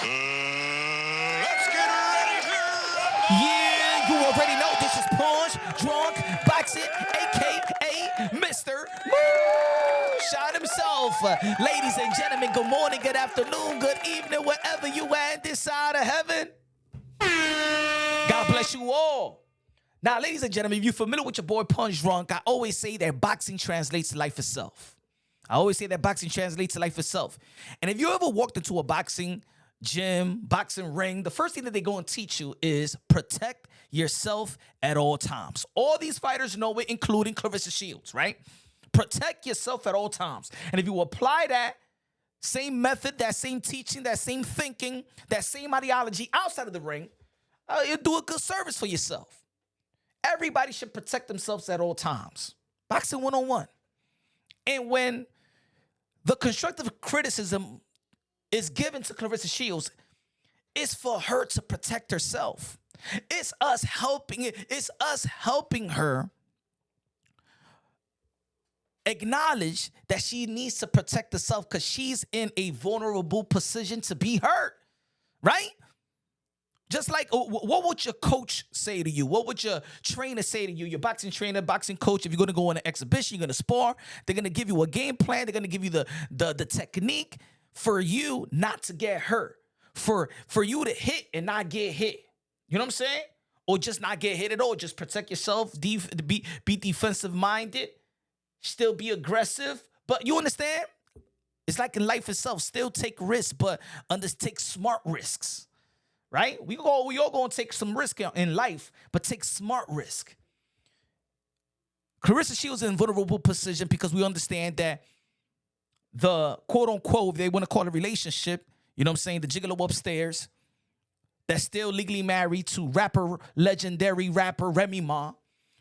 Let's get ready to rumble! Yeah, you already know this is Punch Drunk Boxing, aka Mr. Shot himself. Ladies and gentlemen, good morning, good afternoon, good evening, wherever you at this side of heaven. God bless you all. Now, ladies and gentlemen, if you're familiar with your boy Punch Drunk, I always say that boxing translates to life itself. I always say that boxing translates to life itself. And if you ever walked into a boxing gym, boxing ring, the first thing that they're going to teach you is protect yourself at all times. All these fighters know it, including Claressa Shields, right? Protect yourself at all times. And if you apply that same method, that same teaching, that same thinking, that same ideology outside of the ring, you'll do a good service for yourself. Everybody should protect themselves at all times. Boxing 101. And when the constructive criticism is given to Claressa Shields, it's for her to protect herself. It's us helping her acknowledge that she needs to protect herself because she's in a vulnerable position to be hurt, right? Just like, what would your coach say to you? What would your trainer say to you? Your boxing trainer, boxing coach, if you're going to go on an exhibition, you're going to spar, they're going to give you a game plan. They're going to give you the technique for you not to get hurt, for you to hit and not get hit. You know what I'm saying? Or just not get hit at all. Just protect yourself, be defensive-minded, still be aggressive. But you understand? It's like in life itself. Still take risks, but take smart risks. Right? We all going to take some risk in life, but take smart risk. Claressa Shields is in a vulnerable position because we understand that the quote-unquote, they want to call it a relationship, you know what I'm saying, the gigolo upstairs, that's still legally married to legendary rapper Remy Ma.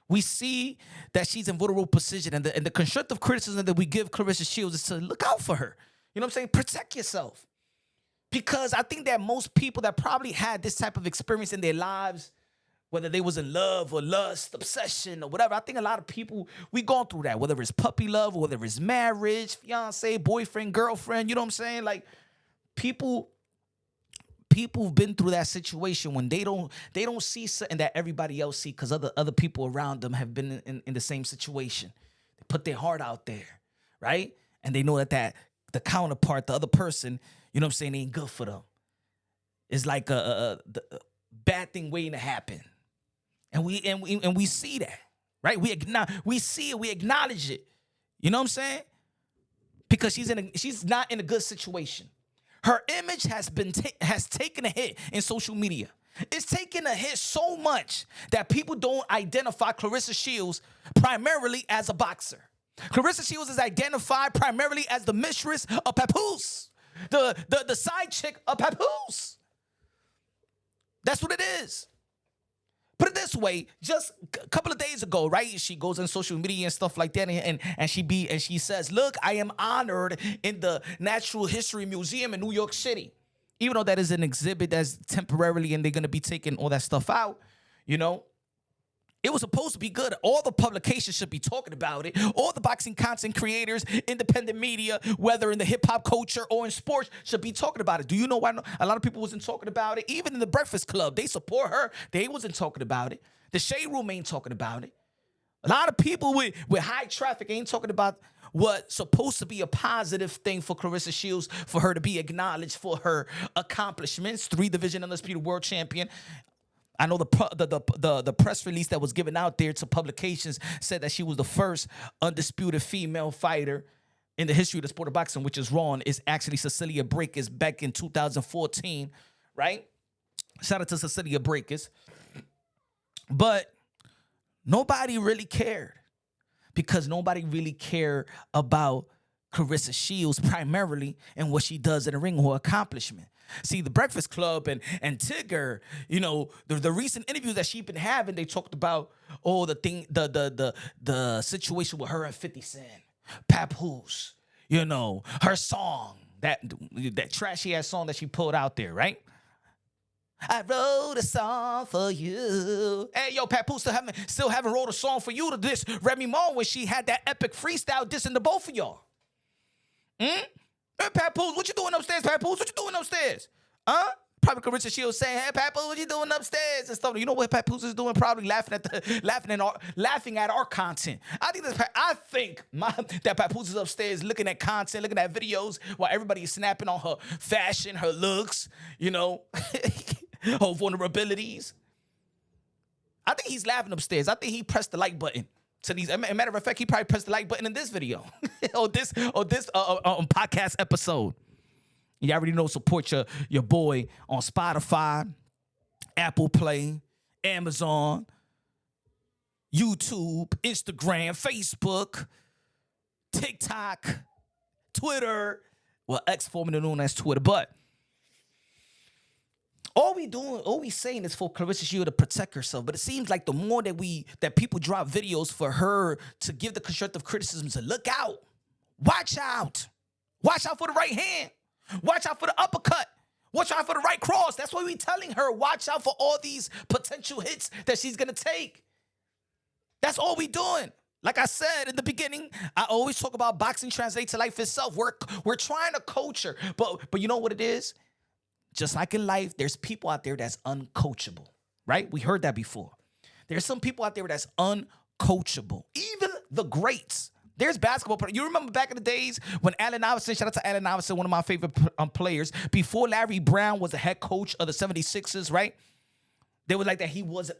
We see that she's in a vulnerable position, and the constructive criticism that we give Claressa Shields is to look out for her. You know what I'm saying? Protect yourself. Because I think that most people that probably had this type of experience in their lives, whether they was in love or lust, obsession or whatever, I think a lot of people, we gone through that, whether it's puppy love, whether it's marriage, fiance, boyfriend, girlfriend, you know what I'm saying? Like, people've been through that situation when they don't see something that everybody else see because other people around them have been in the same situation. They put their heart out there, right? And they know that the counterpart, the other person, you know what I'm saying, ain't good for them. It's like the bad thing waiting to happen. And we see that, right? We see it, we acknowledge it. You know what I'm saying? Because she's not in a good situation. Her image has taken a hit in social media. It's taken a hit so much that people don't identify Claressa Shields primarily as a boxer. Claressa Shields is identified primarily as the mistress of Papoose. The side chick of Papoose. That's what it is. Put it this way, just a couple of days ago, right? She goes on social media and stuff like that, and she says, "Look, I am honored in the Natural History Museum in New York City." Even though that is an exhibit that's temporarily and they're gonna be taking all that stuff out, you know. It was supposed to be good. All the publications should be talking about it. All the boxing content creators, independent media, whether in the hip-hop culture or in sports, should be talking about it. Do you know why a lot of people wasn't talking about it? Even in the Breakfast Club, they support her. They wasn't talking about it. The Shade Room ain't talking about it. A lot of people with high traffic ain't talking about what's supposed to be a positive thing for Claressa Shields, for her to be acknowledged for her accomplishments. 3-division undisputed world champion. I know the press release that was given out there to publications said that she was the first undisputed female fighter in the history of the sport of boxing, which is wrong. It's actually Cecilia Breakers back in 2014, right? Shout out to Cecilia Breakers. But nobody really cared because nobody really cared about Claressa Shields primarily and what she does in the ring, her accomplishment. See, the Breakfast Club and Tigger, you know, the recent interviews that she's been having, they talked about the situation with her and 50 Cent, Papoose, you know, her song, that trashy ass song that she pulled out there, right? I wrote a song for you. Hey, yo, Papoose still haven't wrote a song for you to diss Remy Ma when she had that epic freestyle dissing the both of y'all. Hey, Papoose, what you doing upstairs, Papoose? What you doing upstairs? Probably Claressa Shields saying, "Hey, Papoose, what you doing upstairs?" and stuff. You know what Papoose is doing? Probably laughing at our content. I think that Papoose is upstairs looking at content, looking at videos while everybody is snapping on her fashion, her looks, you know, her vulnerabilities. I think he's laughing upstairs. I think he pressed the like button. So these, matter of fact, he probably pressed the like button in this video or this podcast episode. You already know, support your boy on Spotify, Apple Play, Amazon, YouTube, Instagram, Facebook, TikTok, Twitter. Well, X formerly known as Twitter. But all we saying is for Claressa Shields to protect herself. But it seems like the more that people drop videos for her to give the constructive criticism, to look out, watch out for the right hand. Watch out for the uppercut. Watch out for the right cross. That's why we telling her, watch out for all these potential hits that she's going to take. That's all we doing. Like I said in the beginning, I always talk about boxing translates to life itself. We're trying to coach her. But you know what it is? Just like in life, there's people out there that's uncoachable, right? We heard that before. There's some people out there that's uncoachable. Even the greats. There's basketball players. You remember back in the days when Allen Iverson, shout out to Allen Iverson, one of my favorite players, before Larry Brown was the head coach of the 76ers, right? They were like that he was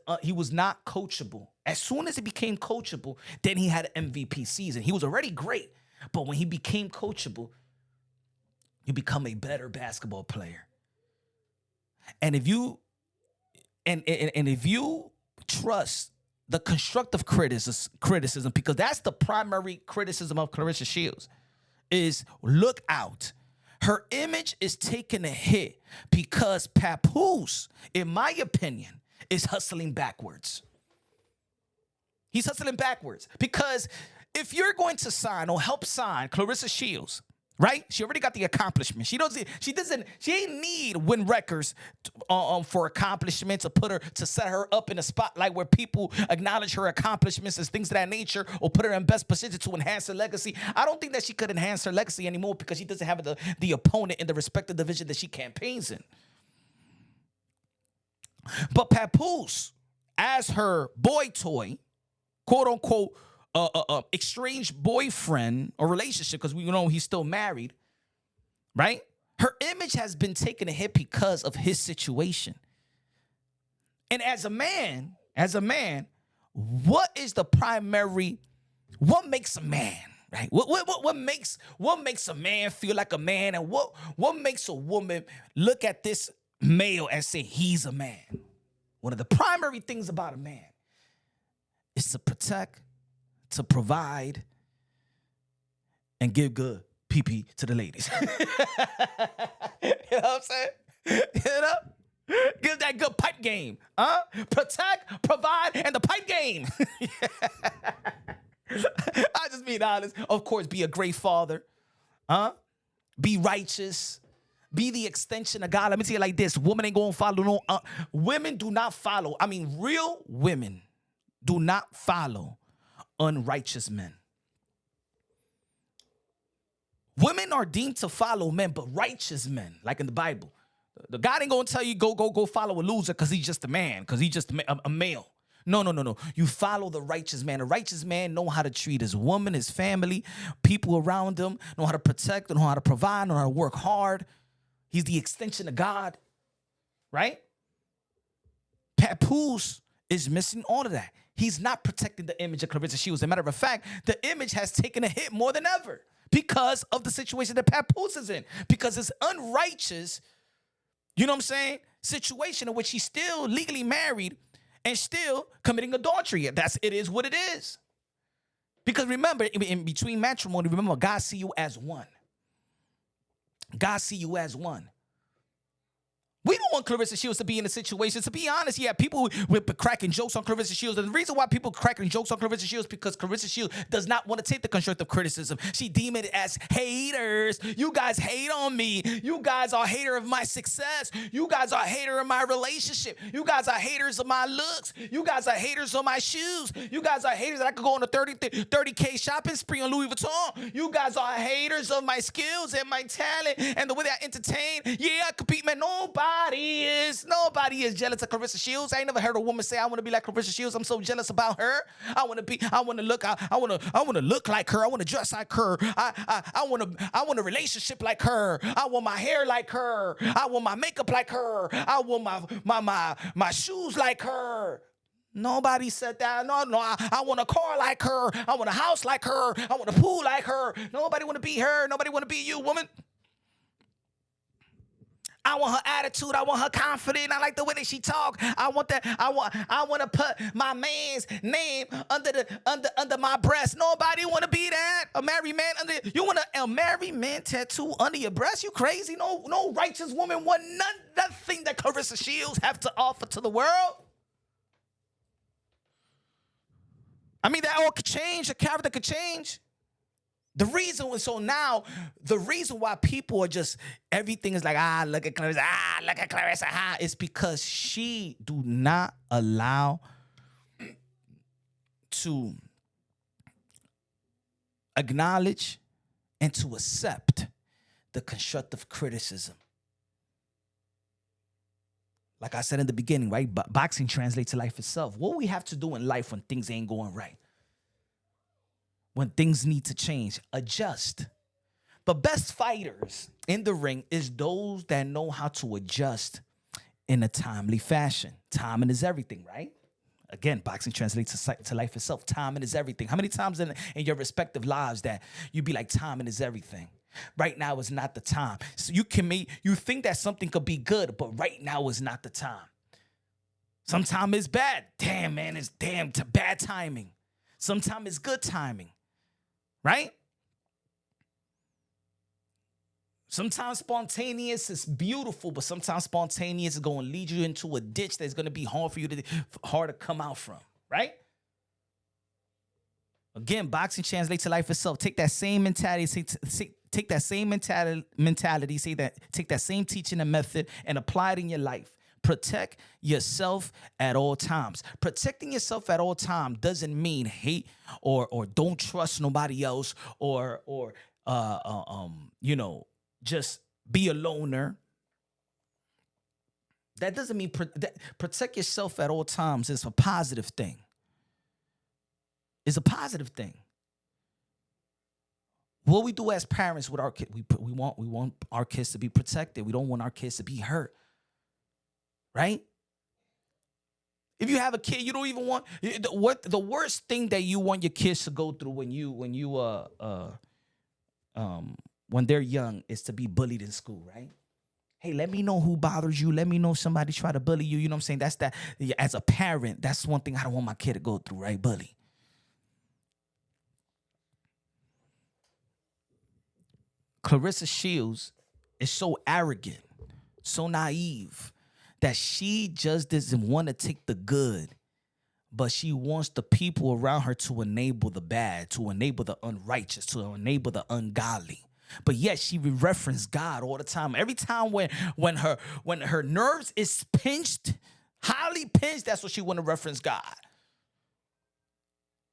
not coachable. As soon as he became coachable, then he had an MVP season. He was already great, but when he became coachable, you become a better basketball player. And if you if you trust the constructive criticism, because that's the primary criticism of Claressa Shields, is look out. Her image is taking a hit because Papoose, in my opinion, is hustling backwards. He's hustling backwards because if you're going to sign or help sign Claressa Shields, right? She already got the accomplishment. She ain't need Wynn Records for accomplishments to set her up in a spotlight where people acknowledge her accomplishments and things of that nature, or put her in best position to enhance her legacy. I don't think that she could enhance her legacy anymore because she doesn't have the opponent in the respective division that she campaigns in. But Papoose, as her boy toy, quote unquote, estranged boyfriend or relationship, because we know he's still married, right? Her image has been taking a hit because of his situation. And as a man, what is the primary? What makes a man, right? What makes a man feel like a man, and what makes a woman look at this male and say he's a man? One of the primary things about a man is to protect, to provide, and give good pee-pee to the ladies. You know what I'm saying? You know? Give that good pipe game. Protect, provide, and the pipe game. I just being honest. Of course, be a great father. Be righteous. Be the extension of God. Let me tell you like this. Women ain't gonna follow no. Women do not follow. I mean, real women do not follow unrighteous men. Women are deemed to follow men, but righteous men, like in the Bible. The God ain't gonna tell you go follow a loser because he's just a man, because he's just a male. No. You follow the righteous man. A righteous man know how to treat his woman, his family, people around him, know how to protect, know how to provide, know how to work hard. He's the extension of God, right? Papoose is missing all of that. He's not protecting the image of Claressa Shields. As a matter of fact, the image has taken a hit more than ever because of the situation that Papoose is in. Because it's unrighteous, you know what I'm saying, situation in which she's still legally married and still committing adultery. It is what it is. Because remember, in between matrimony, remember, God see you as one. God see you as one. We don't want Claressa Shields to be in a situation. To be honest, yeah, people with cracking jokes on Claressa Shields. And the reason why people cracking jokes on Claressa Shields is because Claressa Shields does not want to take the constructive criticism. She deems it as haters. You guys hate on me. You guys are a hater of my success. You guys are a hater of my relationship. You guys are haters of my looks. You guys are haters of my shoes. You guys are haters that I could go on a 30K shopping spree on Louis Vuitton. You guys are haters of my skills and my talent and the way that I entertain. Yeah, I compete, man. Nobody jealous. Nobody is jealous of Claressa Shields. I ain't never heard a woman say, I want to be like Claressa Shields. I'm so jealous about her. I want to look like her. I want to dress like her. I want a relationship like her. I want my hair like her. I want my makeup like her. I want my shoes like her. Nobody said that. No, I want a car like her. I want a house like her. I want a pool like her. Nobody want to be her. Nobody want to be you, woman. I want her attitude. I want her confident. I like the way that she talk. I want that. I want to put my man's name under my breast. Nobody want to be that. A married man you want a married man tattoo under your breast? You crazy? No righteous woman want nothing that Claressa Shields have to offer to the world. I mean, that all could change. The character could change. The reason why people are just, everything is like, look at Claressa, look at Claressa, it's because she do not allow to acknowledge and to accept the constructive criticism. Like I said in the beginning, right? Boxing translates to life itself. What we have to do in life when things ain't going right? When things need to change, adjust. The best fighters in the ring is those that know how to adjust in a timely fashion. Timing is everything, right? Again, boxing translates to life itself. Timing is everything. How many times in your respective lives that you be like, timing is everything? Right now is not the time. So you think that something could be good, but right now is not the time. Sometimes it's bad. Damn, man, it's bad timing. Sometimes it's good timing, right? Sometimes spontaneous is beautiful, but sometimes spontaneous is going to lead you into a ditch that's going to be hard to come out from, right? Again, boxing translates to life itself. Take that same mentality, take that same mentality, take that same teaching and method and apply it in your life. Protect yourself at all times. Protecting yourself at all times doesn't mean hate or don't trust nobody else or just be a loner. That doesn't mean protect yourself at all times is a positive thing. It's a positive thing. What we do as parents with our kids, we want our kids to be protected. We don't want our kids to be hurt. Right? If you have a kid, you don't even want the worst thing that you want your kids to go through when they're young is to be bullied in school, right? Hey, let me know who bothers you. Let me know if somebody try to bully you. You know what I'm saying? That's that. As a parent, that's one thing I don't want my kid to go through, right? Bully. Claressa Shields is so arrogant, so naive, that she just doesn't want to take the good, but she wants the people around her to enable the bad, to enable the unrighteous, to enable the ungodly. But yet she references God all the time. Every time when her nerves is pinched, highly pinched, that's what she want to reference God.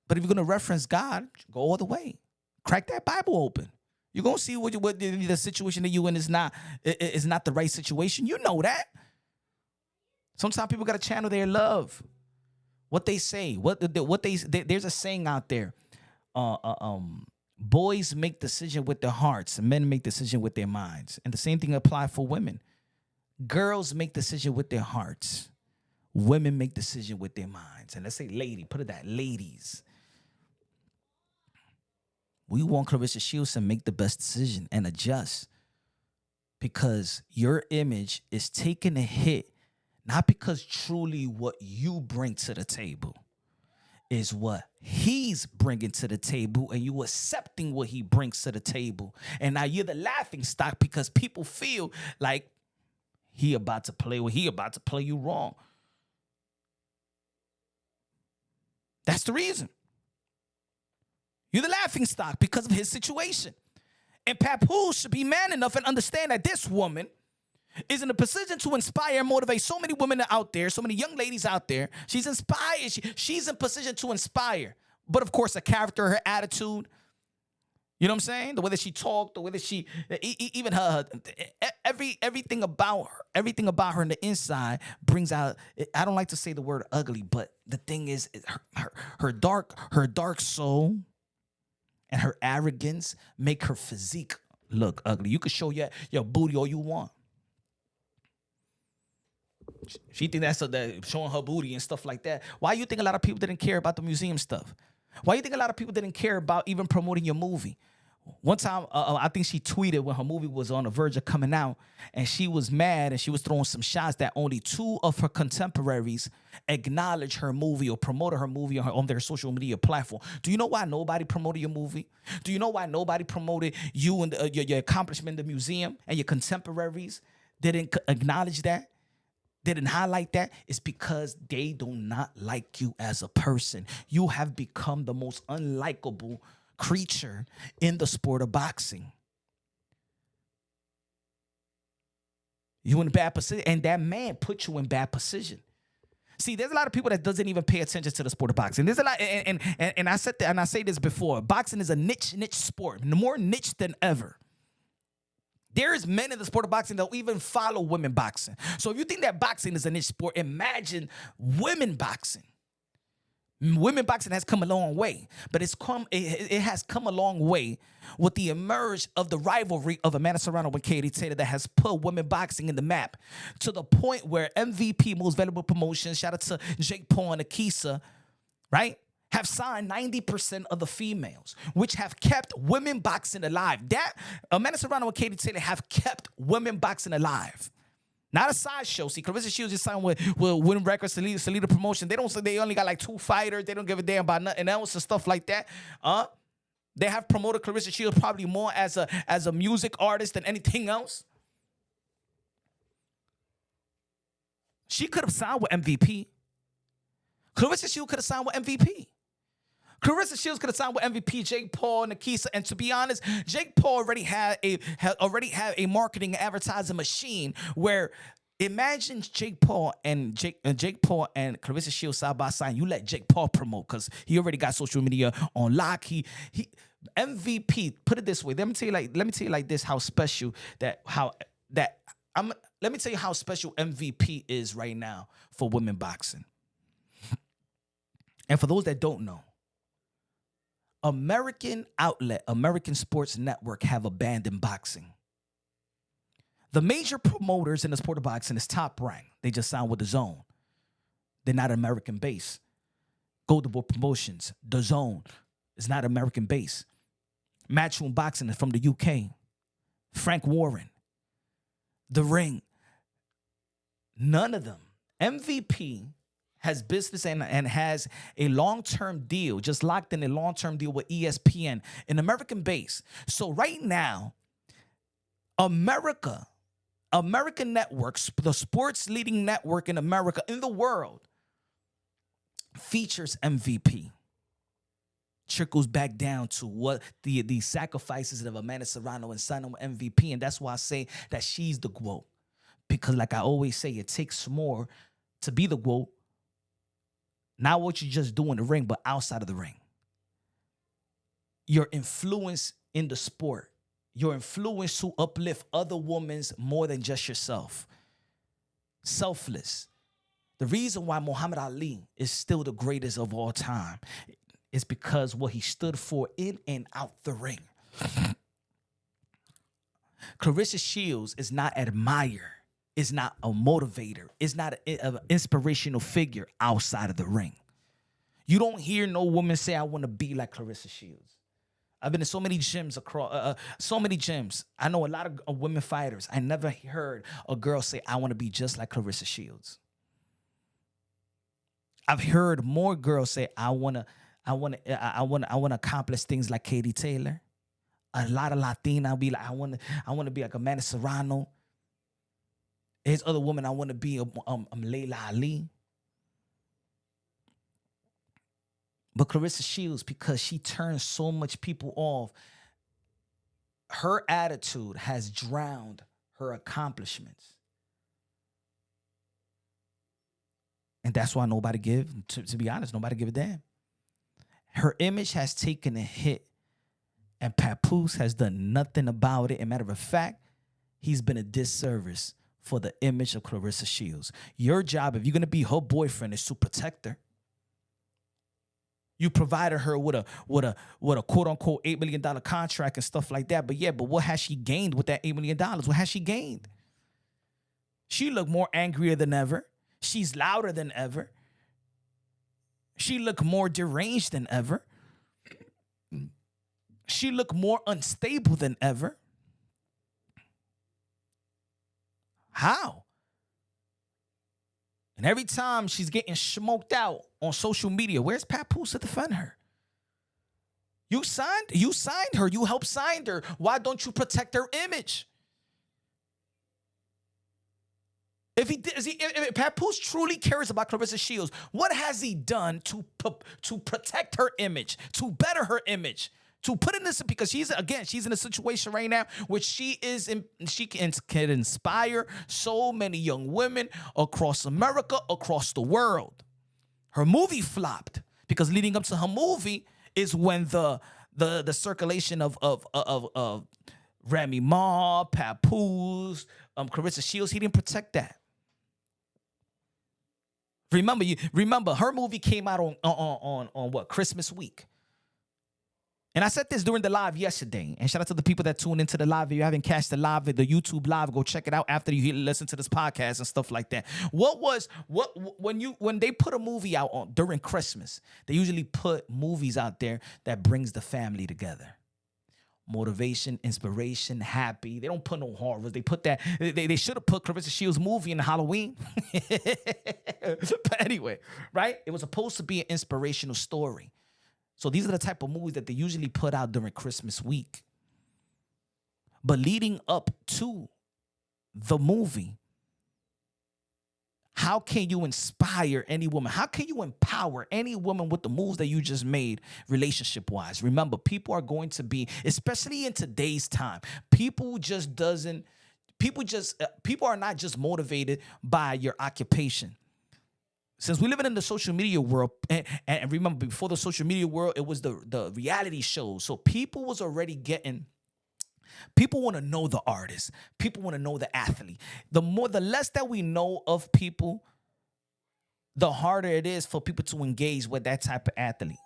But if you're going to reference God, go all the way. Crack that Bible open. You're going to see what the situation that you in is not the right situation. You know that. Sometimes people got to channel their love. What they say, there's a saying out there. Boys make decision with their hearts, and men make decision with their minds. And the same thing applies for women. Girls make decision with their hearts. Women make decision with their minds. And let's say ladies. We want Claressa Shields to make the best decision and adjust, because your image is taking a hit, not because truly what you bring to the table is what he's bringing to the table, and you accepting what he brings to the table. And now you're the laughing stock because people feel like he about to play you wrong. That's the reason. You're the laughing stock because of his situation. And Papoose should be man enough and understand that this woman is in a position to inspire and motivate so many women out there, so many young ladies out there. She's inspired. She's in position to inspire. But of course, her character, her attitude, You know what I'm saying? The way that she talked, the way that she, even her, everything about her on the inside brings out. I don't like to say the word ugly, but the thing is, her dark soul and her arrogance make her physique look ugly. You could show your booty all you want. She think that's that showing her booty and stuff like that. Why you think a lot of people didn't care about the museum stuff? Why you think a lot of people didn't care about even promoting your movie? One time, I think she tweeted when her movie was on the verge of coming out, and she was mad and she was throwing some shots that only 2 of her contemporaries acknowledged her movie or promoted her movie on their social media platform. Do you know why nobody promoted your movie? Do you know why nobody promoted you and your accomplishment in the museum, and your contemporaries didn't acknowledge that? Didn't highlight that? It's because they do not like you as a person. You have become the most unlikable creature in the sport of boxing. You in a bad position, and that man put you in bad position. See, there's a lot of people that doesn't even pay attention to the sport of boxing. There's a lot, and I said that, and I say this before. Boxing is a niche sport, more niche than ever. There's men in the sport of boxing that even follow women boxing. So if you think that boxing is a niche sport, imagine women boxing. Women boxing has come a long way, but it has come a long way with the emerge of the rivalry of Amanda Serrano and Katie Taylor that has put women boxing in the map to the point where MVP, Most Valuable Promotions, shout out to Jake Paul and Akisa, right, have signed 90% of the females, which have kept women boxing alive. That Amanda Serrano and Katie Taylor have kept women boxing alive. Not a sideshow. See, Claressa Shields just signed with Wynn Records, Salida Promotion. They only got like 2 fighters. They don't give a damn about nothing else and stuff like that. They have promoted Claressa Shields probably more as a music artist than anything else. She could have signed with MVP. Claressa Shields could have signed with MVP. Claressa Shields could have signed with MVP, Jake Paul, Nikisa, and to be honest, Jake Paul already had a marketing and advertising machine where imagine Jake Paul and Claressa Shields side by side. You let Jake Paul promote because he already got social media on lock. He MVP. Put it this way. Let me tell you like this. How special let me tell you how special MVP is right now for women boxing. And for those that don't know, American outlet, American Sports Network have abandoned boxing. The major promoters in the sport of boxing is Top Rank. They just signed with DAZN. They're not American based. Golden Boy Promotions, DAZN is not American based. Matchroom Boxing is from the UK. Frank Warren, The Ring, none of them. MVP has business and has a long-term deal, just locked in a long-term deal with ESPN, an American base. So right now, American networks, the sports leading network in America, in the world, features MVP. Trickles back down to what the sacrifices of Amanda Serrano and signing with MVP. And that's why I say that she's the GOAT. Because like I always say, it takes more to be the GOAT. Not what you just do in the ring, but outside of the ring. Your influence in the sport. Your influence to uplift other women more than just yourself. Selfless. The reason why Muhammad Ali is still the greatest of all time is because what he stood for in and out the ring. Claressa Shields is not admire. Is not a motivator. Is not an inspirational figure outside of the ring. You don't hear no woman say, I want to be like Claressa Shields. I've been in so many gyms across, I know a lot of women fighters. I never heard a girl say, I want to be just like Claressa Shields. I've heard more girls say, I want to accomplish things like Katie Taylor. A lot of Latina be like, I want to be like Amanda Serrano. There's other women I want to be, Layla Ali. But Claressa Shields, because she turns so much people off, her attitude has drowned her accomplishments. And that's why nobody to be honest, nobody give a damn. Her image has taken a hit And Papoose has done nothing about it. As a matter of fact, he's been a disservice for the image of Claressa Shields. Your job, if you're going to be her boyfriend, is to protect her. You provided her with a quote unquote $8 million contract and stuff like that. But what has she gained with that $8 million? What has she gained? She looked more angrier than ever. She's louder than ever. She looked more deranged than ever. She looked more unstable than ever. How? And every time she's getting smoked out on social media, where's Papoose to defend her? You signed her. You helped sign her. Why don't you protect her image? If Papoose truly cares about Claressa Shields, what has he done to protect her image, to better her image, to put in this? Because she's in a situation right now where she can inspire so many young women across America, across the world. Her movie flopped because leading up to her movie is when the circulation of Remy Ma, Papoose, Claressa Shields, he didn't protect that. Remember, her movie came out on what, Christmas week. And I said this during the live yesterday. And shout out to the people that tuned into the live. If you haven't catched the live, the YouTube live, go check it out after you listen to this podcast and stuff like that. When they put a movie out during Christmas, they usually put movies out there that brings the family together. Motivation, inspiration, happy. They don't put no horrors. They put that. They should have put Claressa Shields' movie in Halloween. But anyway, right? It was supposed to be an inspirational story. So these are the type of movies that they usually put out during Christmas week. But leading up to the movie, how can you inspire any woman? How can you empower any woman with the moves that you just made relationship-wise? Remember, people are going to be, especially in today's time, people are not just motivated by your occupation. Since we're living in the social media world, and remember, before the social media world, it was the reality shows. So people was already getting... People want to know the artist. People want to know the athlete. The less that we know of people, the harder it is for people to engage with that type of athlete.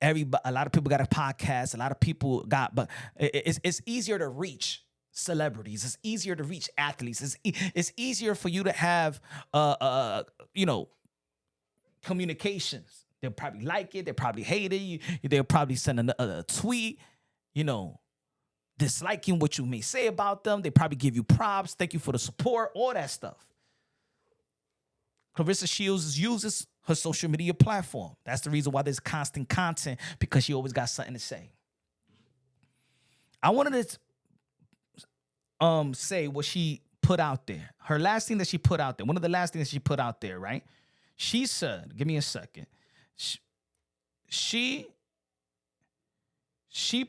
A lot of people got a podcast. A lot of people but it's easier to reach celebrities. It's easier to reach athletes. It's easier for you to have communications. They'll probably like it. They'll probably hate it. They'll probably send a tweet. Disliking what you may say about them. They probably give you props. Thank you for the support. All that stuff. Claressa Shields uses her social media platform. That's the reason why there's constant content, because she always got something to say. I wanted to say what she put out there. Her last thing that she put out there. One of the last things that she put out there, right? She said, give me a second. She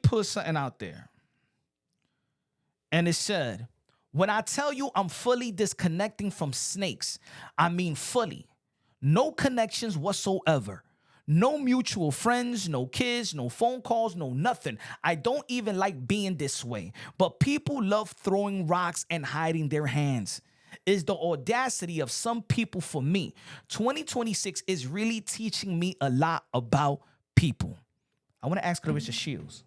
put something out there. And it said, when I tell you I'm fully disconnecting from snakes, I mean fully. No connections whatsoever. No mutual friends, no kids, no phone calls, no nothing. I don't even like being this way. But people love throwing rocks and hiding their hands. It's the audacity of some people for me. 2026 is really teaching me a lot about people. I want to ask Claressa Shields.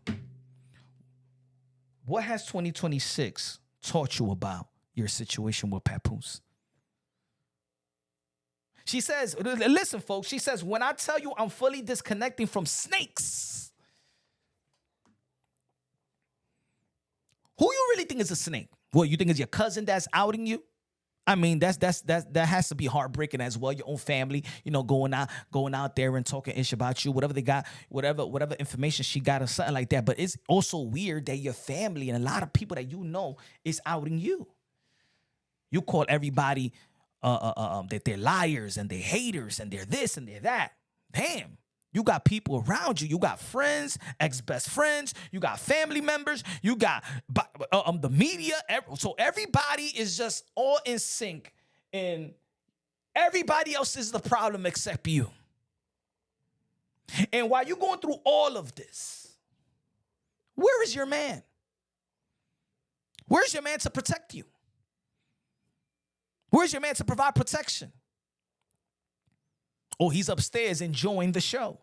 What has 2026 taught you about your situation with Papoose? She says, listen, folks, she says, when I tell you I'm fully disconnecting from snakes, who you really think is a snake? What, you think is your cousin that's outing you? I mean, that has to be heartbreaking as well. Your own family, going out there and talking ish about you, whatever they got, whatever information she got or something like that. But it's also weird that your family and a lot of people that you know is outing you. You call everybody that they're liars and they're haters and they're this and they're that. Damn. You got people around you. You got friends, ex-best friends. You got family members. You got the media. So everybody is just all in sync. And everybody else is the problem except you. And while you're going through all of this, Where is your man? Where's your man to protect you? Where's your man to provide protection? Oh, he's upstairs enjoying the show.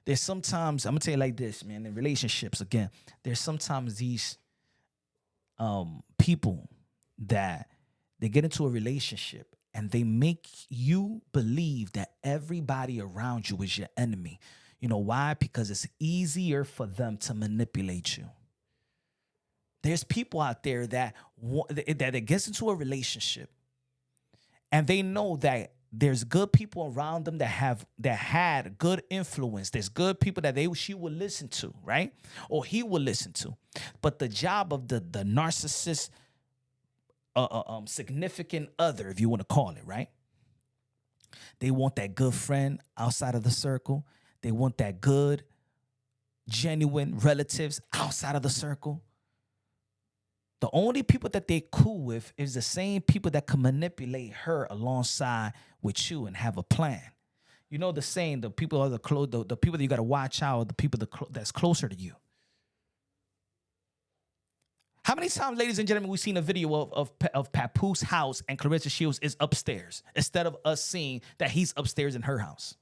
There's sometimes, I'm going to tell you like this, man, in relationships, again, there's sometimes these people that they get into a relationship and they make you believe that everybody around you is your enemy. You know why? Because it's easier for them to manipulate you. There's people out there that gets into a relationship and they know that there's good people around them that had good influence. There's good people that she will listen to, right? Or he will listen to. But the job of the narcissist significant other, if you want to call it, right? They want that good friend outside of the circle. They want that good, genuine relatives outside of the circle. The only people that they cool with is the same people that can manipulate her alongside with you and have a plan. You know the saying, the people are the people that you got to watch out are the people that's closer to you. How many times, ladies and gentlemen, we've seen a video of Papoose house and Claressa Shields is upstairs instead of us seeing that he's upstairs in her house?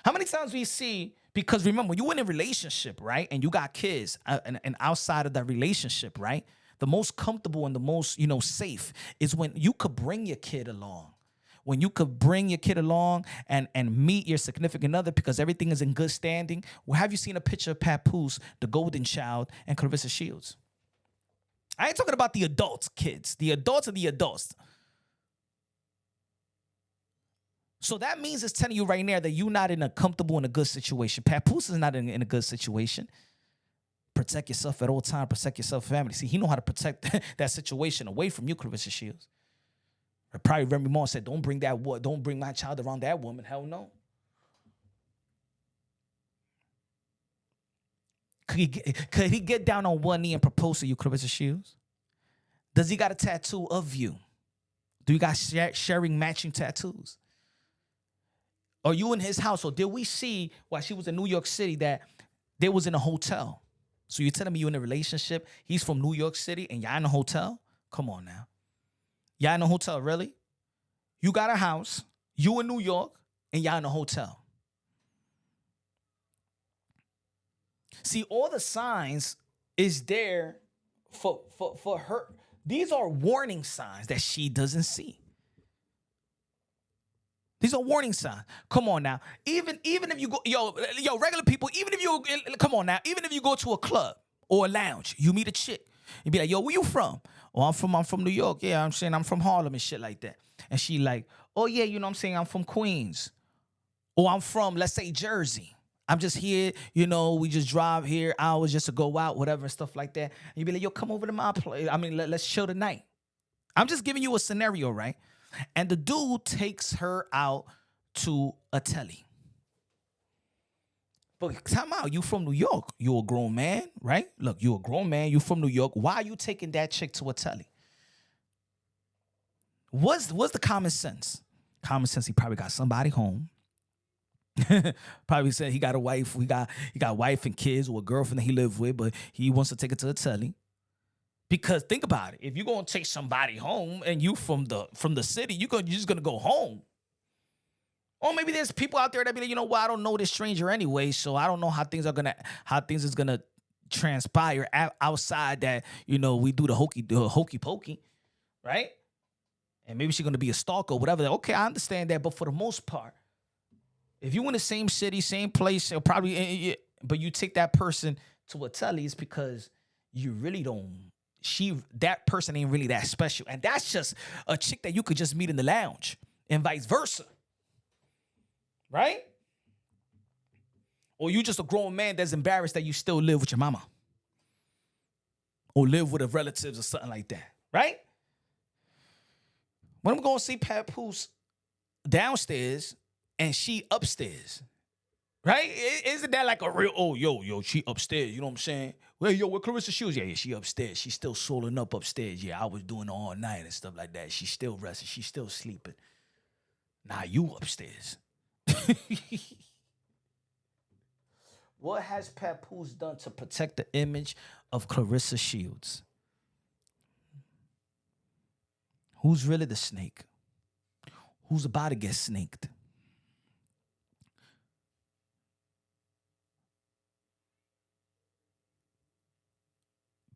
How many times we see, because remember, when you're in a relationship, right, and you got kids, and outside of that relationship, right, the most comfortable and the most, safe is when you could bring your kid along. When you could bring your kid along and meet your significant other because everything is in good standing. Well, have you seen a picture of Papoose, the golden child, and Claressa Shields? I ain't talking about the adults, kids. The adults are the adults. So that means it's telling you right now that you're not in a comfortable and a good situation. Papoose is not in a good situation. Protect yourself at all times. Protect yourself, family. See, he know how to protect that situation away from you, Claressa Shields. Probably Remy Ma said, don't bring my child around that woman. Hell no. Could he get down on one knee and propose to you, Claressa Shields? Does he got a tattoo of you? Do you guys sharing matching tattoos? Are you in his house? Or did we see while she was in New York City that they was in a hotel? So you're telling me you're in a relationship, he's from New York City, and y'all in a hotel? Come on now. Y'all in a hotel, really? You got a house, you in New York, and y'all in a hotel. See, all the signs is there for her. These are warning signs that she doesn't see. These are warning signs. Come on now. Even if you go, regular people, even if you go to a club or a lounge, you meet a chick, you be like, yo, where you from? Oh, I'm from New York. Yeah, I'm saying I'm from Harlem and shit like that. And she like, oh yeah, I'm saying I'm from Queens. Or I'm from, let's say, Jersey. I'm just here, we just drive here hours just to go out, whatever, and stuff like that. And you be like, yo, come over to my place. I mean, let's chill tonight. I'm just giving you a scenario, right? And the dude takes her out to a telly. But time out, you from New York. You a grown man, right? Look, you a grown man. You from New York. Why are you taking that chick to a telly? What's the common sense? Common sense, he probably got somebody home. Probably said he got a wife. He got wife and kids or a girlfriend that he live with, but he wants to take it to a telly. Because think about it. If you're going to take somebody home and you from the city, you're just going to go home. Or maybe there's people out there that be like, I don't know this stranger anyway, so I don't know how things is gonna transpire outside that, we do the hokey pokey, right? And maybe she's gonna be a stalker or whatever. Okay, I understand that, but for the most part, if you in the same city, same place, or probably, but you take that person to a telly, it's because you really don't. That person ain't really that special, and that's just a chick that you could just meet in the lounge, and vice versa. Right? Or you just a grown man that's embarrassed that you still live with your mama. Or live with relatives or something like that. Right? When I'm going to see Papoose downstairs and she upstairs. Right? Isn't that like a real, she upstairs. You know what I'm saying? Well, where Claressa Shields? Yeah, she upstairs. She's still swollen up upstairs. Yeah, I was doing it all night and stuff like that. She's still resting. She's still sleeping. Nah, you upstairs. What has Papoose done to protect the image of Claressa Shields? Who's really the snake? Who's about to get snaked?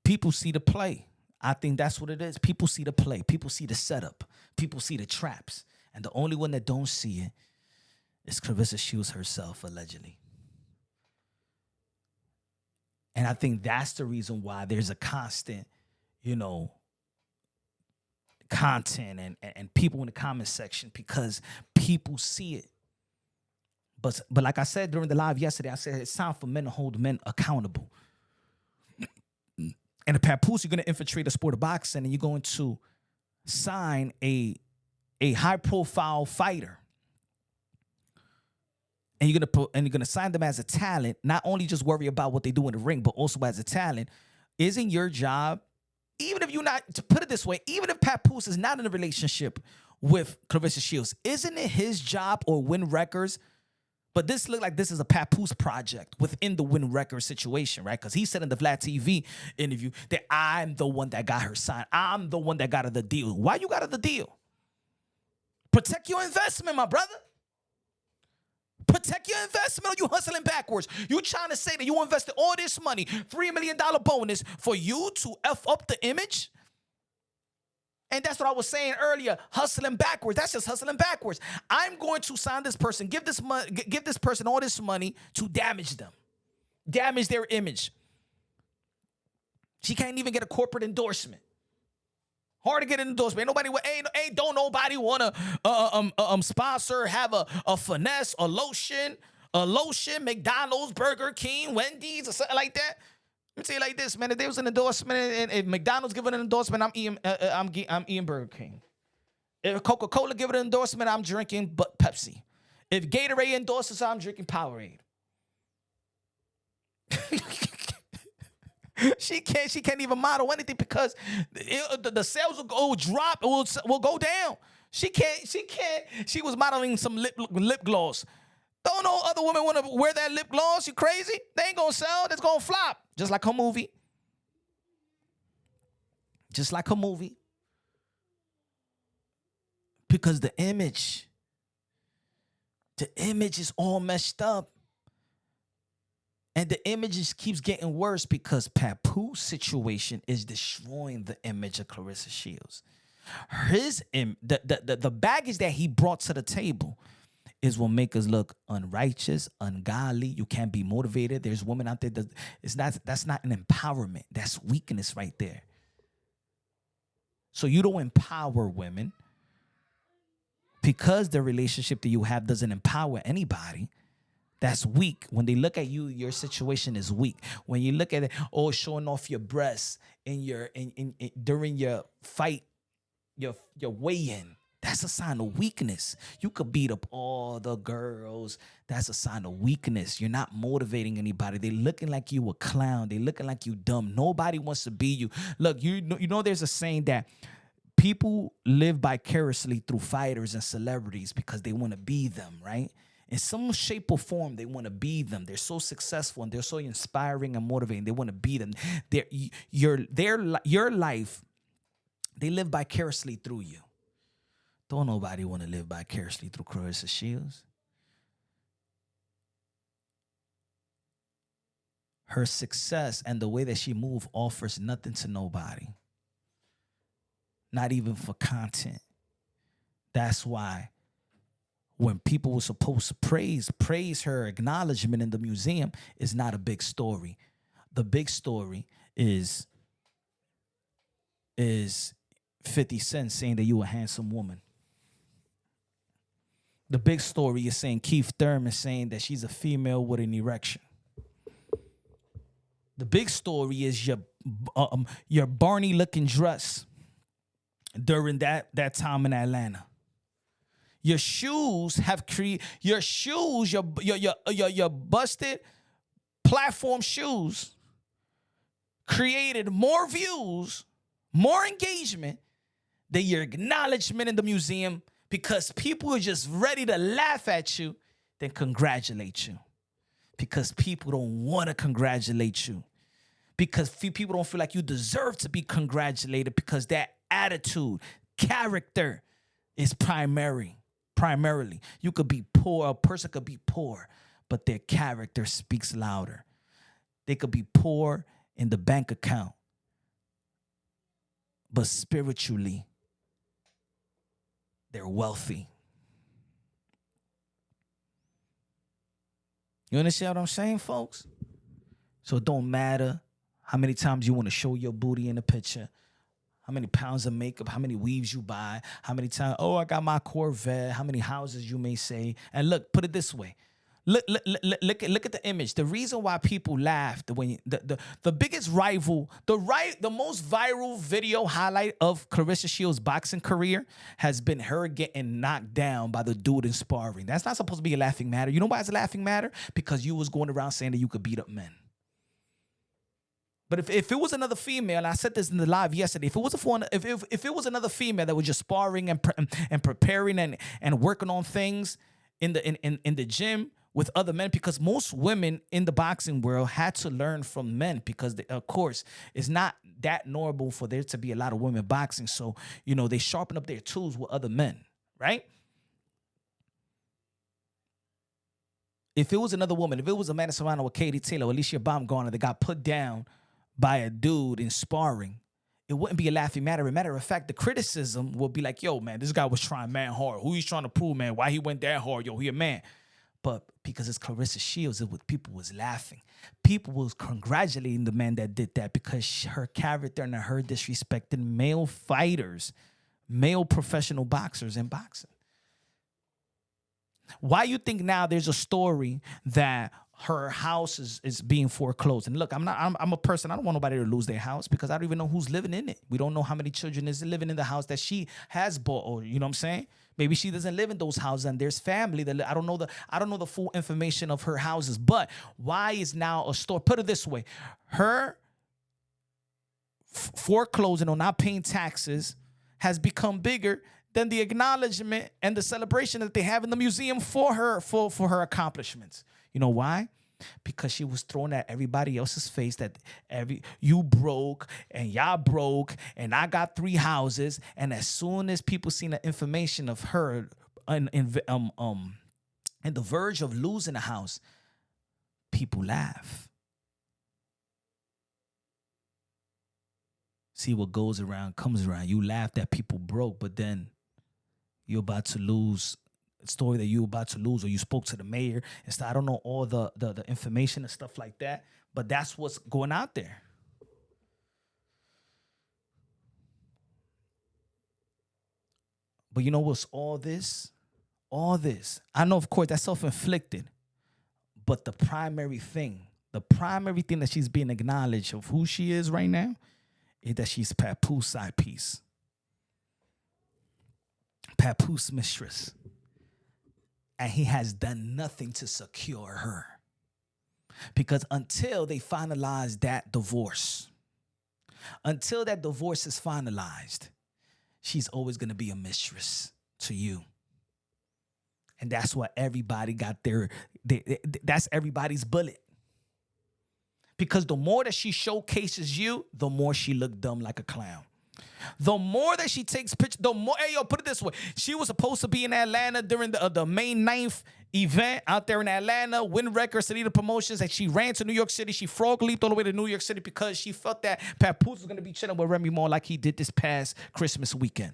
People see the play. I think that's what it is. People see the play. People see the setup. People see the traps. And the only one that don't see it is Claressa Shields herself, allegedly. And I think that's the reason why there's a constant, content and people in the comment section, because people see it. But like I said during the live yesterday, I said it's time for men to hold men accountable. And the Papoose, you're going to infiltrate the sport of boxing, and you're going to sign a high-profile fighter, and you're gonna sign them as a talent. Not only just worry about what they do in the ring, but also as a talent. Isn't your job, even if you're not, to put it this way, even if Papoose is not in a relationship with Claressa Shields, isn't it his job or Wynn Records? But this looked like this is a Papoose project within the Wynn Records situation, right? Because he said in the Vlad TV interview that I'm the one that got her signed. I'm the one that got her the deal. Why you got her the deal? Protect your investment, my brother. Protect your investment, or you hustling backwards. You trying to say that you invested all this money, $3 million bonus, for you to F up the image? And that's what I was saying earlier, hustling backwards. That's just hustling backwards. I'm going to sign this person, give this person all this money to damage them, damage their image. She can't even get a corporate endorsement. Hard to get an endorsement. Don't nobody want to sponsor, have a finesse, a lotion, McDonald's, Burger King, Wendy's, or something like that. Let me tell you like this, man. If there was an endorsement, and if McDonald's giving an endorsement, I'm eating Burger King. If Coca-Cola give it an endorsement, I'm drinking Pepsi. If Gatorade endorses, I'm drinking Powerade. She can't even model anything because the sales will drop. It will go down. She can't. She was modeling some lip gloss. Don't no other women want to wear that lip gloss. You crazy? They ain't gonna sell. That's gonna flop. Just like her movie. Just like her movie. Because the image is all messed up. And the image just keeps getting worse because Papoose situation is destroying the image of Claressa Shields. The baggage that he brought to the table is what make us look unrighteous, ungodly. You can't be motivated. There's women out there that's not an empowerment. That's weakness right there. So you don't empower women because the relationship that you have doesn't empower anybody. That's weak. When they look at you, your situation is weak. When you look at it, showing off your breasts during your fight, your weigh-in, that's a sign of weakness. You could beat up all the girls. That's a sign of weakness. You're not motivating anybody. They looking like you a clown. They looking like you dumb. Nobody wants to be you. Look, you know there's a saying that people live vicariously through fighters and celebrities because they want to be them, right? In some shape or form, they want to be them. They're so successful and they're so inspiring and motivating. They want to be them. Your life, they live vicariously through you. Don't nobody want to live vicariously through Claressa Shields. Her success and the way that she moves offers nothing to nobody. Not even for content. That's why when people were supposed to praise her acknowledgement in the museum is not a big story. The big story is 50 Cent saying that you a handsome woman. The big story is saying Keith Thurman saying that she's a female with an erection. The big story is your Barney looking dress during that time in Atlanta. Your shoes have your busted platform shoes created more views, more engagement than your acknowledgement in the museum because people are just ready to laugh at you than congratulate you. Because people don't want to congratulate you. Because people don't feel like you deserve to be congratulated because that attitude, character is primarily. You could be poor, a person could be poor, but their character speaks louder. They could be poor in the bank account, but spiritually, they're wealthy. You understand what I'm saying, folks? So it don't matter how many times you want to show your booty in the picture, how many pounds of makeup, how many weaves you buy, how many times, oh, I got my Corvette, how many houses you may say. And look, put it this way. Look at the image. The reason why people laughed when the biggest rival, the most viral video highlight of Claressa Shields' boxing career has been her getting knocked down by the dude in sparring. That's not supposed to be a laughing matter. You know why it's a laughing matter? Because you was going around saying that you could beat up men. But if it was another female, and I said this in the live yesterday, if it was another female that was just sparring and preparing and working on things in the gym with other men, because most women in the boxing world had to learn from men because, of course, it's not that normal for there to be a lot of women boxing. So, you know, they sharpen up their tools with other men, right? If it was another woman, if it was Amanda Serrano or Katie Taylor or Alicia Baumgartner that got put down by a dude in sparring, it wouldn't be a laughing matter. As a matter of fact, the criticism would be like, yo, man, this guy was trying man hard. Who he's trying to prove, man? Why he went that hard? Yo, he a man. But because it's Claressa Shields, people was laughing. People was congratulating the man that did that because her character and her disrespecting male fighters, male professional boxers in boxing. Why you think now there's a story that her house is being foreclosed? And look, I'm a person, I don't want nobody to lose their house because I don't even know who's living in it. We don't know how many children is living in the house that she has bought, or you know what I'm saying? Maybe she doesn't live in those houses and there's family that I don't know the full information of her houses. But why is now a story? Put it this way. Her foreclosing or not paying taxes has become bigger than the acknowledgement and the celebration that they have in the museum for her, for her accomplishments. You know why? Because she was throwing at everybody else's face that you broke and y'all broke and I got 3 houses. And as soon as people seen the information of her in the verge of losing a house, people laugh. See, what goes around comes around. You laugh that people broke, but then you're about to lose a story that you're about to lose, or you spoke to the mayor and stuff. I don't know all the information and stuff like that, but that's what's going out there. But you know what's all this? All this. I know, of course, that's self-inflicted, but the primary thing that she's being acknowledged of who she is right now is that she's Papoose side piece. Papoose mistress. And he has done nothing to secure her. Because until they finalize that divorce, until that divorce is finalized, she's always going to be a mistress to you. And that's what everybody got that's everybody's bullet. Because the more that she showcases you, the more she look dumb like a clown. The more that she takes pictures, the more, hey, yo, put it this way. She was supposed to be in Atlanta during the May 9th event out there in Atlanta, Wynn Records, City Promotions, and she ran to New York City. She frog leaped all the way to New York City because she felt that Papoose was going to be chilling with Remy Ma like he did this past Christmas weekend.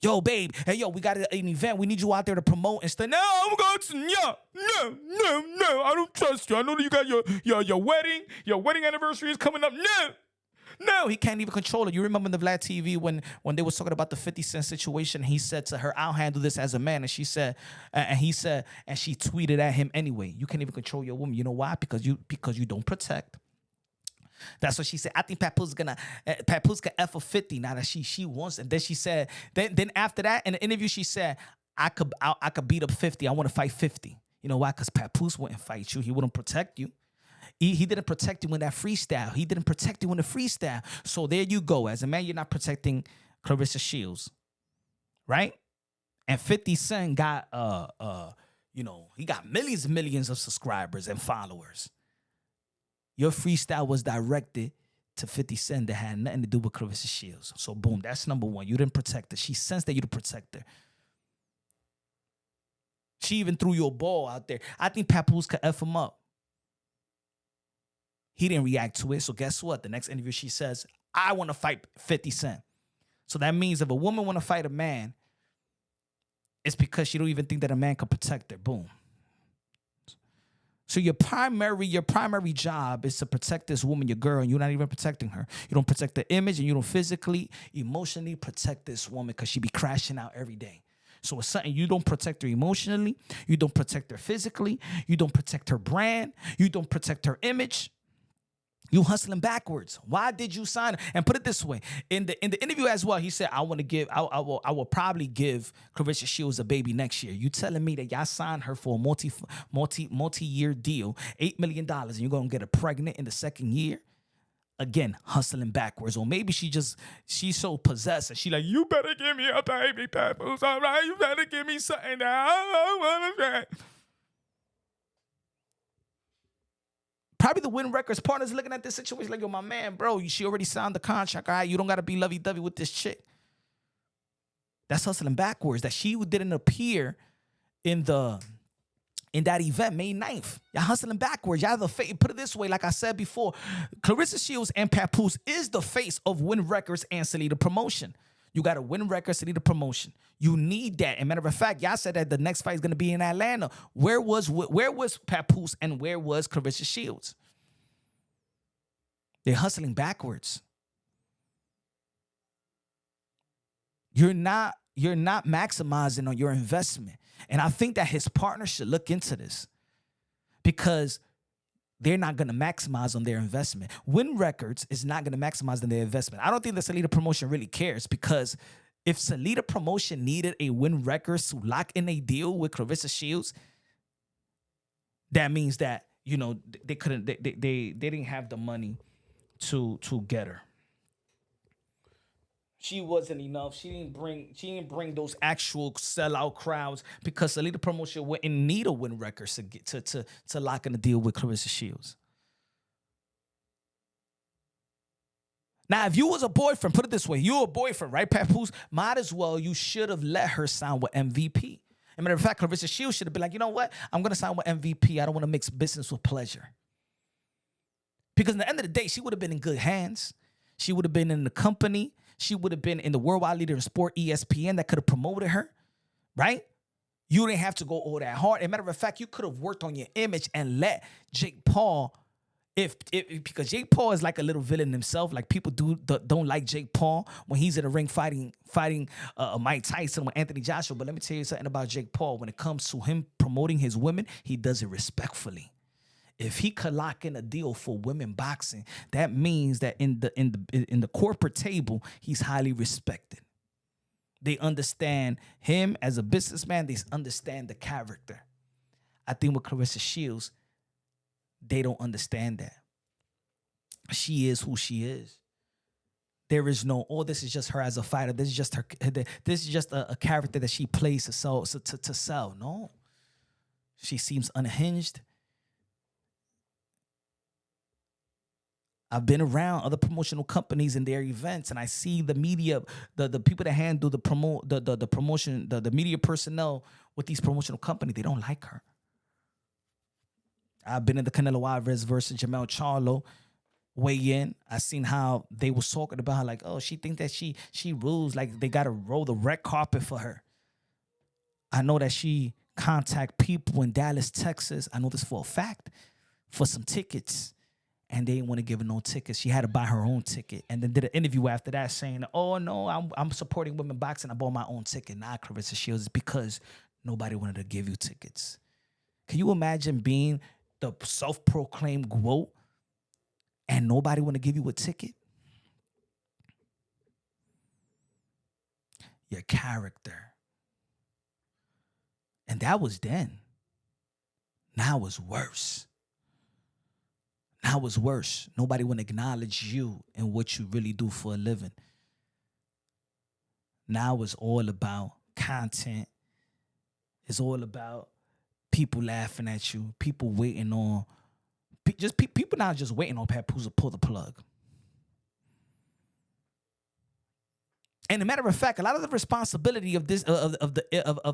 Yo, babe, hey, yo, we got an event. We need you out there to promote and stuff. No, I'm going to, no, I don't trust you. I know that you got your wedding. Your wedding anniversary is coming up. No, he can't even control it. You remember in the Vlad TV when they was talking about the 50 Cent situation, he said to her, I'll handle this as a man. And she said, and she tweeted at him anyway, you can't even control your woman. You know why? Because you don't protect. That's what she said. I think Papoose can F a 50 now that she wants. And then she said, then after that in the interview, she said, I could beat up 50. I want to fight 50. You know why? Because Papoose wouldn't fight you. He wouldn't protect you. He didn't protect you in that freestyle. He didn't protect you in the freestyle. So there you go. As a man, you're not protecting Claressa Shields. right? And 50 Cent got he got millions and millions of subscribers and followers. Your freestyle was directed to 50 Cent that had nothing to do with Claressa Shields. So boom, that's number one. You didn't protect her. She sensed that you didn't protect her. She even threw you a ball out there. I think Papoose could F him up. He didn't react to it. So guess what? The next interview she says, I want to fight 50 Cent. So that means if a woman want to fight a man, it's because she don't even think that a man can protect her. Boom. So your primary job is to protect this woman, your girl, and you're not even protecting her. You don't protect the image, and you don't physically, emotionally protect this woman because she be crashing out every day. So it's something you don't protect her emotionally, you don't protect her physically, you don't protect her brand, you don't protect her image. You hustling backwards. Why did you sign her? And put it this way, in the interview as well, he said, I will probably give Claressa Shields a baby next year. You telling me that y'all signed her for a multi-year deal, $8 million, and you're gonna get her pregnant in the second year? Again, hustling backwards. Or maybe she's so possessed and she like, you better give me a baby, Papoose, all right? You better give me something that I want. Probably the Wynn Records partners looking at this situation like, yo, my man, bro, she already signed the contract, all right? You don't got to be lovey-dovey with this chick. That's hustling backwards. That she didn't appear in that event, May 9th. Y'all hustling backwards. Y'all the face. Put it this way, like I said before, Claressa Shields and Papoose is the face of Wynn Records and Salida Promotion. You got to Wynn Records, Salida Promotion. You need that. And matter of fact, y'all said that the next fight is going to be in Atlanta. Where was Papoose and where was Claressa Shields? They're hustling backwards. You're not maximizing on your investment. And I think that his partner should look into this because they're not going to maximize on their investment. Wynn Records is not going to maximize on their investment. I don't think the Salida Promotion really cares because if Salida Promotion needed a Wynn Records to lock in a deal with Claressa Shields, that means that, they couldn't, they didn't have the money to get her. She wasn't enough. She didn't bring those actual sellout crowds because Salida Promotion wouldn't need a Wynn Records to get to lock in a deal with Claressa Shields. Now, if you was a boyfriend, put it this way, you're a boyfriend, right, Papoose? Might as well, you should have let her sign with MVP. As a matter of fact, Claressa Shields should have been like, you know what? I'm going to sign with MVP. I don't want to mix business with pleasure. Because at the end of the day, she would have been in good hands. She would have been in the company. She would have been in the worldwide leader in sport, ESPN, that could have promoted her, right? You didn't have to go all that hard. As a matter of fact, you could have worked on your image and let Jake Paul, because Jake Paul is like a little villain himself. Like people don't like Jake Paul when he's in the ring fighting Mike Tyson with Anthony Joshua. But let me tell you something about Jake Paul. When it comes to him promoting his women, he does it respectfully. If he could lock in a deal for women boxing, that means that in the corporate table, he's highly respected. They understand him as a businessman. They understand the character. I think with Claressa Shields, they don't understand that. She is who she is. There is no, this is just her as a fighter. This is just her. This is just a character that she plays to sell. No, she seems unhinged. I've been around other promotional companies and their events, and I see the media, the people that handle the promotion, the media personnel with these promotional companies. They don't like her. I've been in the Canelo Alvarez versus Jamel Charlo weigh in. I seen how they was talking about her, like, oh, she think that she rules, like they gotta roll the red carpet for her. I know that she contact people in Dallas, Texas. I know this for a fact, for some tickets. And they didn't want to give her no tickets. She had to buy her own ticket. And then did an interview after that saying, oh, no, I'm supporting women boxing. I bought my own ticket. Nah, Claressa Shields, it's because nobody wanted to give you tickets. Can you imagine being the self-proclaimed GOAT and nobody want to give you a ticket? Your character. And that was then. Now it's worse. Now it's worse. Nobody want to acknowledge you and what you really do for a living. Now it's all about content. It's all about people laughing at you, people waiting on, people not just waiting on Papoose to pull the plug. And a matter of fact, a lot of the responsibility of this of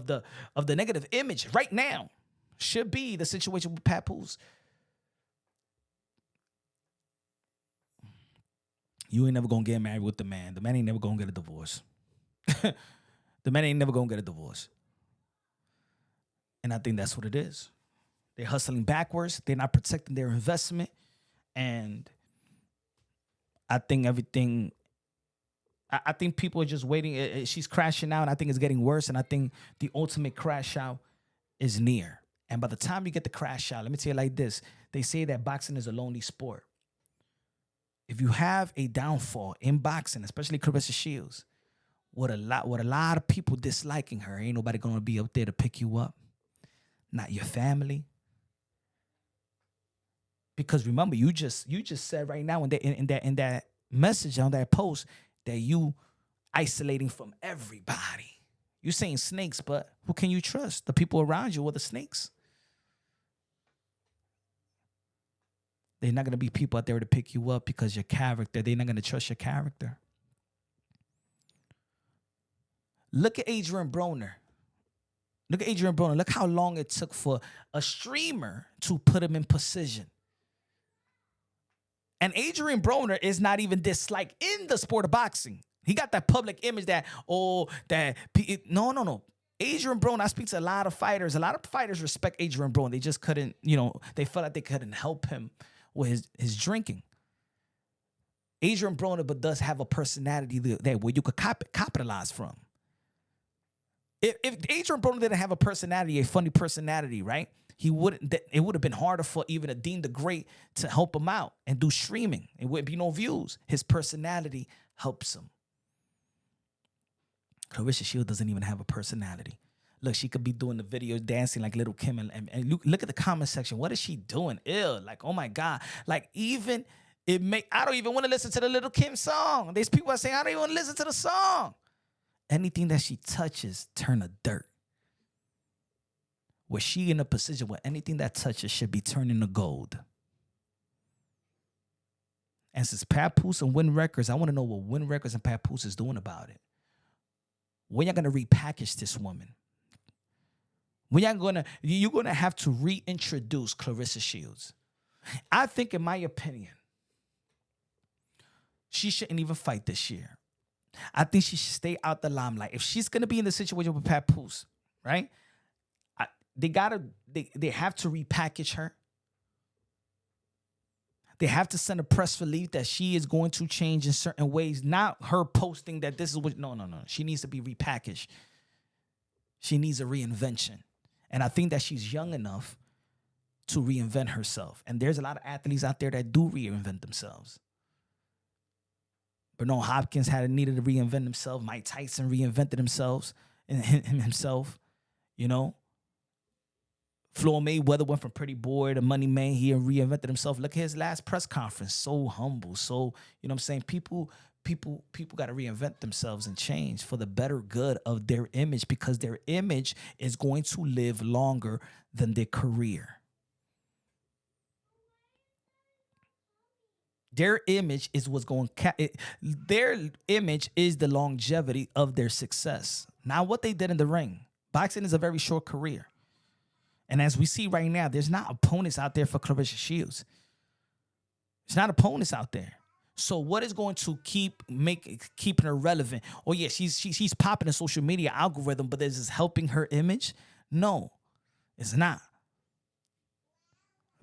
the negative image right now should be the situation with Papoose. You ain't never gonna get married with the man. The man ain't never gonna get a divorce. The man ain't never gonna get a divorce. And I think that's what it is. They're hustling backwards. They're not protecting their investment. And I think everything, I think people are just waiting. She's crashing out, and I think it's getting worse. And I think the ultimate crash out is near. And by the time you get the crash out, let me tell you like this. They say that boxing is a lonely sport. If you have a downfall in boxing, especially Claressa Shields, with a lot of people disliking her, ain't nobody gonna be up there to pick you up. Not your family. Because remember, you just said right now in that message on that post that you isolating from everybody. You saying snakes, but who can you trust? The people around you or the snakes? They're not going to be people out there to pick you up because your character, they're not going to trust your character. Look at Adrian Broner. Look how long it took for a streamer to put him in position. And Adrian Broner is not even disliked in the sport of boxing. He got that public image that, no. Adrian Broner, I speak to a lot of fighters. A lot of fighters respect Adrian Broner. They just couldn't, they felt like they couldn't help him with his drinking. Adrian Broner but does have a personality that where you could capitalize from. If Adrian Broner didn't have a personality, a funny personality, right? It would have been harder for even a Dean the Great to help him out and do streaming. It would be no views. His personality helps him. Claressa Shields doesn't even have a personality. Look, she could be doing the videos, dancing like Little Kim, and look at the comment section. What is she doing? Ew, like, oh my God. Like, I don't even want to listen to the Little Kim song. There's people that say, I don't even want to listen to the song. Anything that she touches turn to dirt. Where she in a position where anything that touches should be turning to gold. And since Papoose and Wynn Records, I want to know what Wynn Records and Papoose is doing about it. When y'all gonna repackage this woman? When you're gonna have to reintroduce Claressa Shields. I think, in my opinion, she shouldn't even fight this year. I think she should stay out the limelight. If she's gonna be in the situation with Papoose, right? They have to repackage her. They have to send a press release that she is going to change in certain ways. Not her posting that this is what. No. She needs to be repackaged. She needs a reinvention. And I think that she's young enough to reinvent herself. And there's a lot of athletes out there that do reinvent themselves. Bernard Hopkins needed to reinvent himself. Mike Tyson reinvented himself. Floyd Mayweather went from Pretty Boy to Money Man. He reinvented himself. Look at his last press conference. So humble. So, people got to reinvent themselves and change for the better good of their image, because their image is going to live longer than their career. Their image is their image is the longevity of their success. Not what they did in the ring. Boxing is a very short career. And as we see right now, there's not opponents out there for Claressa Shields. There's not opponents out there. So what is going to keeping her relevant? Oh yeah, she's popping in social media algorithm, but is this helping her image? No, it's not.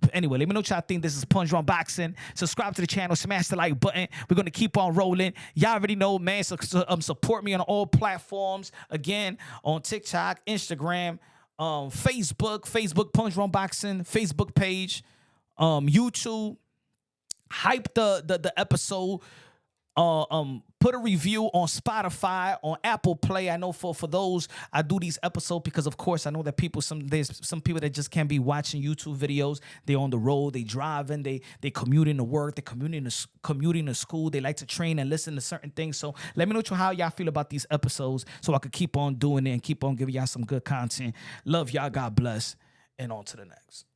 But anyway, let me know what y'all think. This is Punch Drunk Boxing. Subscribe to the channel, smash the like button. We're gonna keep on rolling. Y'all already know, man. So support me on all platforms. Again, on TikTok, Instagram, Facebook Punch Drunk Boxing, Facebook page, YouTube. Hype the episode. put a review on Spotify, on Apple Play. I know for those, I do these episodes because of course I know that there's some people that just can't be watching YouTube videos. They're on the road, they driving, they commuting to work, they commuting to school. They like to train and listen to certain things. So let me know how y'all feel about these episodes so I could keep on doing it and keep on giving y'all some good content. Love y'all, God bless, and on to the next.